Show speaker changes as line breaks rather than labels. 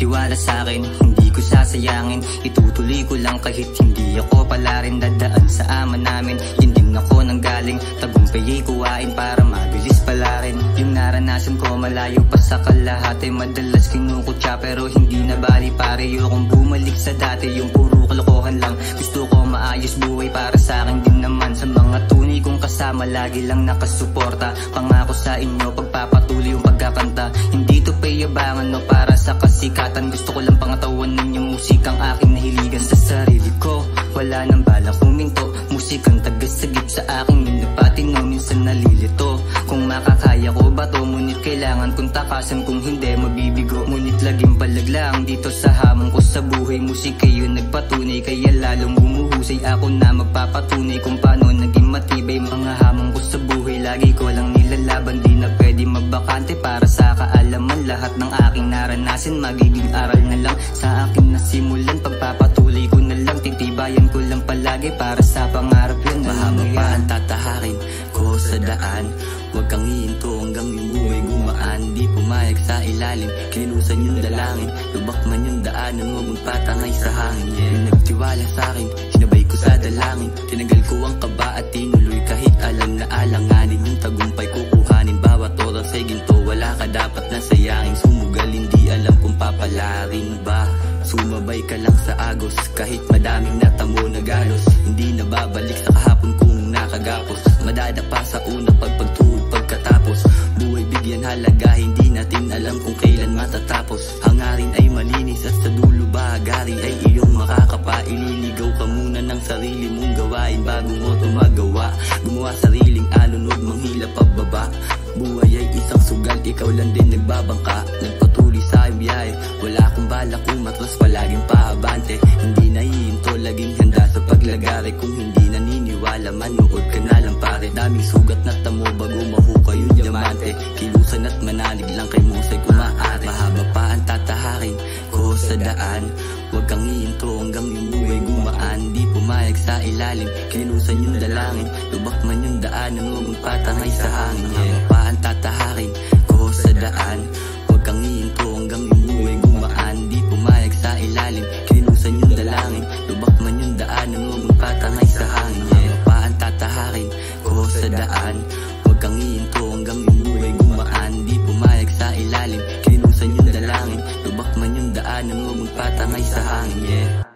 nagtiwala sa'kin, hindi ko sasayangin. Itutuloy ko lang kahit hindi ako pala rin dadaan sa ama namin. Yun din ako nang galing, tagumpay ay kuwain para mabilis pala rin. Yung naranasan ko malayo pa sa kalahati, madalas kinukutya pero hindi na bali pare. Ayokong bumalik sa dati, yung puro kalokohan lang. Gusto ko maayos buhay para sa akin din naman. Sa mga tunay kong kasama lagi lang nakasuporta. Pangako sa inyo pagpapatuloy yung pagkakanta. Hindi to payabangan no para sa kasikatan. Gusto ko lang pangatawan yung musikang aking nahiligan sa sarili ko. Wala nang balak huminto, musikang tagasagip sa aking minapatino. Minsan nalilito kung makakaya ko ba to, ngunit kailangan kong takasan. Kung hindi mabibigo, ngunit laging palaglang dito sa hamon ko sa buhay. Musika yun nagpatunay, kaya lalong bumuhusay. Ako na magpapatunay kung paano naging matibay mga hamon ko sa buhay. Lagi ko lang nilalaban, di na pwede magbakante para sa kaalaman. Lahat ng aking naranasan magiging aral na lang sa akin nasimulan. Pagpapatuloy ko na lang, titibayan ko lang palagi para sa pangarap yan.
Mahaba pa ang tatahakin ko sa daan, huwag kang hihinto hanggang yung buhay gumaan. Di pumayag sa ilalim, kinilusan yung dalangin. Lubak man yung daanan, huwag mong patangay sa hangin. Yung nagtiwala sa'kin, sinabay ko sa dalangin. Tinagal ko ang kaba at tinuloy kahit alam na alanganin. Yung tagumpay kukuhanin, bawat oras ay ginto. Wala ka dapat na sayangin, sumugal hindi alam kung papalarin ba. Sumabay ka lang sa agos, kahit madaming natamo na galos. Hindi na babalik sa kahapon kung nakagapos. Madadapa sa una pagpagtuhod pagkatapos. Buhay bigyan halaga, hindi natin alam kung kailan matatapos. Hangarin ay malinis at sa dulo bahagari ay iyong makakapa. Ililigaw ka muna ng sarili mong gawain bago mo ito magawa. Gumawa sariling alon, huwag manghila pababa. Buhay ay isang sugal, ikaw lang din nagbabangka. Nagpatuloy sa biyahe, wala akong balak umatras, palaging paabante. Hindi nahihinto, laging handa sa paglagari. Kung hindi naniniwala, manood ka na lang pare. Daming sugat na tamo bago mahukay yung diamante. Kilusan at manalig lang kay Musay kung maaari. Mahaba pa ang tatahakin ko sa daan, huwag kang hihinto hanggang yung buhay gumaan. Di pumayag sa ilalim, kinilusan yung dalangin. Lubak man yung daanan, huwag mong patangay sa hangin. Mahaba pa ang tatahakin ko sa daan, huwag kang hihinto hanggang yung buhay gumaan. Di pumayag sa ilalim, kinilusan yung dalangin. Lubak man yung daanan, huwag mong patangay sa hangin. Mahaba pa ang tatahakin ko sa daan, huwag kang hihinto hanggang yung buhay gumaan. Di pumayag sa ilalim, kinilusan yung dalangin. Lubak man yung daanan, huwag mong patangay sa hangin.